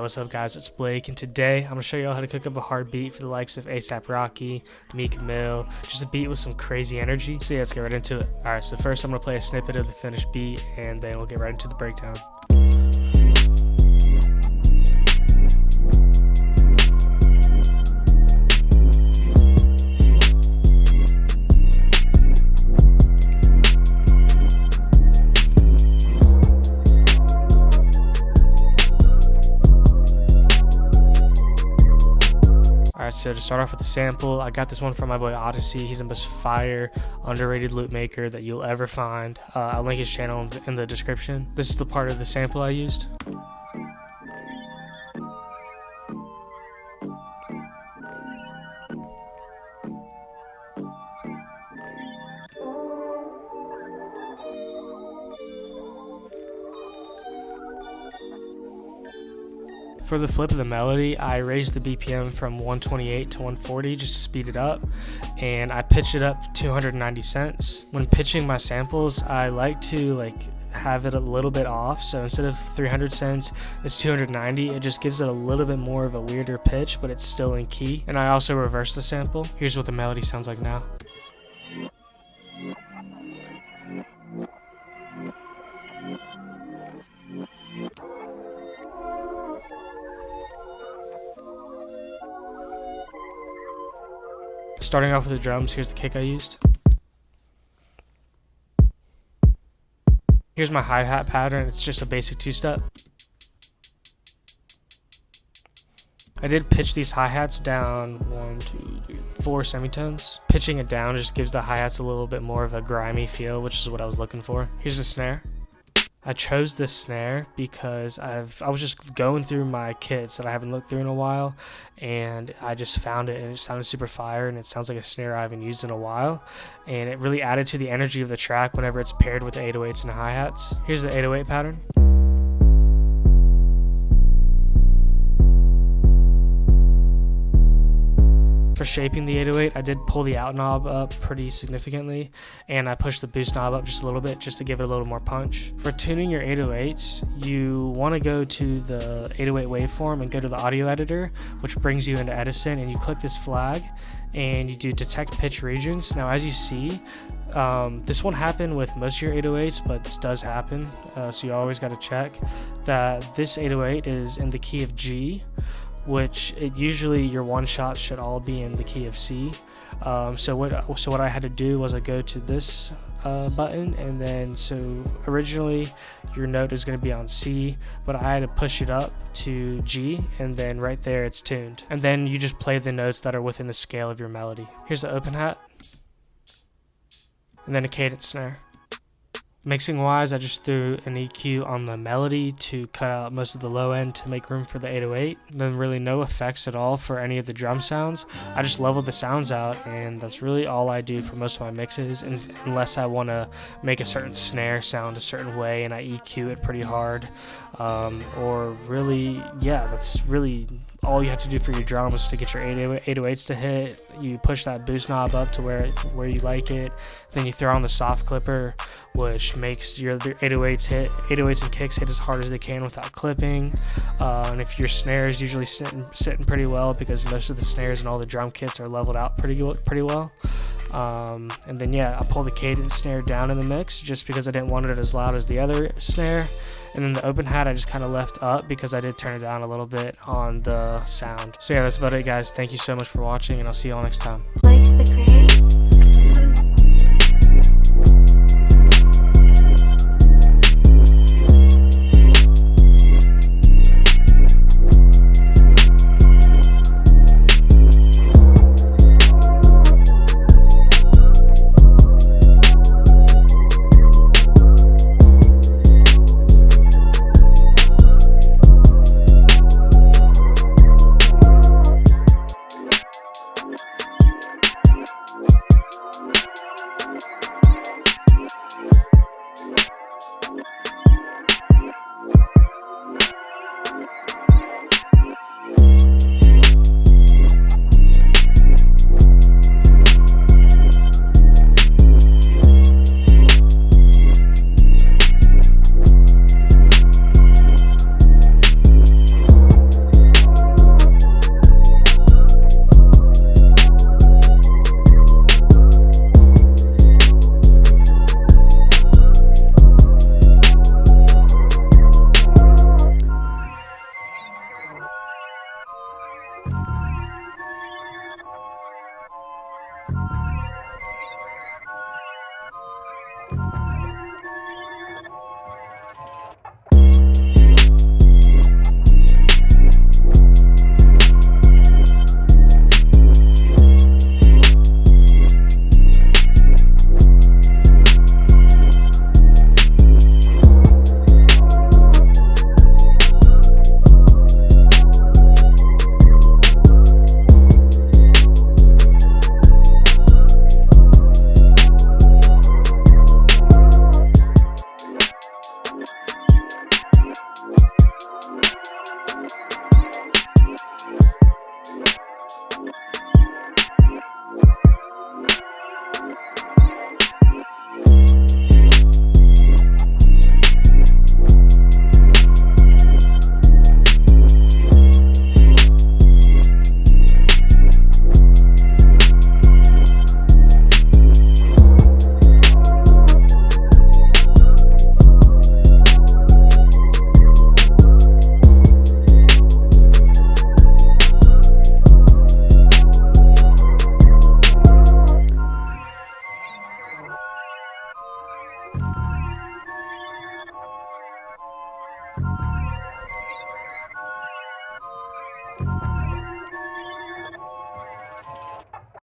what's up guys, it's Blake, and today I'm going to show you all how to cook up a hard beat for the likes of A$AP Rocky, Meek, just a beat with some crazy energy. So yeah, let's get right into it. Alright, so first I'm going to play a snippet of the finished beat, and then we'll get right into the breakdown. Alright, so to start off with the sample, I got this one from my boy Odyssey. He's the most fire, underrated loop maker that you'll ever find. I'll link his channel in the description. This is the part of the sample I used. For the flip of the melody, I raised the BPM from 128 to 140 just to speed it up, and I pitched it up to 290 cents. When pitching my samples, I like to have it a little bit off, so instead of 300 cents, it's 290. It just gives it a little bit more of a weirder pitch, but it's still in key. And I also reversed the sample. Here's what the melody sounds like now. Starting off with the drums, here's the kick I used. Here's my hi-hat pattern, it's just a basic two-step. I did pitch these hi-hats down 4 semitones. Pitching it down just gives the hi-hats a little bit more of a grimy feel, which is what I was looking for. Here's the snare. I chose this snare because I was just going through my kits that I haven't looked through in a while, and I just found it and it sounded super fire, and it sounds like a snare I haven't used in a while, and it really added to the energy of the track whenever it's paired with the 808s and hi-hats. Here's the 808 pattern. For shaping the 808, I did pull the out knob up pretty significantly, and I pushed the boost knob up just a little bit just to give it a little more punch. For tuning your 808s, you want to go to the 808 waveform and go to the audio editor, which brings you into Edison, and you click this flag and you do detect pitch regions. Now as you see, this won't happen with most of your 808s, but this does happen, so you always got to check that this 808 is in the key of G, which usually your one shot should all be in the key of C. So what I had to do was I go to this button, and then so originally your note is going to be on C, but I had to push it up to G, and then right there it's tuned. And then you just play the notes that are within the scale of your melody. Here's the open hat, and then a cadence snare. Mixing wise, I just threw an EQ on the melody to cut out most of the low end to make room for the 808. Then really no effects at all for any of the drum sounds. I just leveled the sounds out, and that's really all I do for most of my mixes, unless I want to make a certain snare sound a certain way and I EQ it pretty hard. Or really, yeah, that's really all you have to do for your drums to get your 808s to hit. You push that boost knob up to where you like it. Then you throw on the soft clipper, which makes your 808s and kicks hit as hard as they can without clipping. And if your snare is usually sitting pretty well, because most of the snares and all the drum kits are leveled out pretty well. And then yeah, I pull the cadence snare down in the mix just because I didn't want it as loud as the other snare. And then the open hat I just kind of left up because I did turn it down a little bit on the sound. So yeah, that's about it guys. Thank you so much for watching, and I'll see you all next time. Like the create.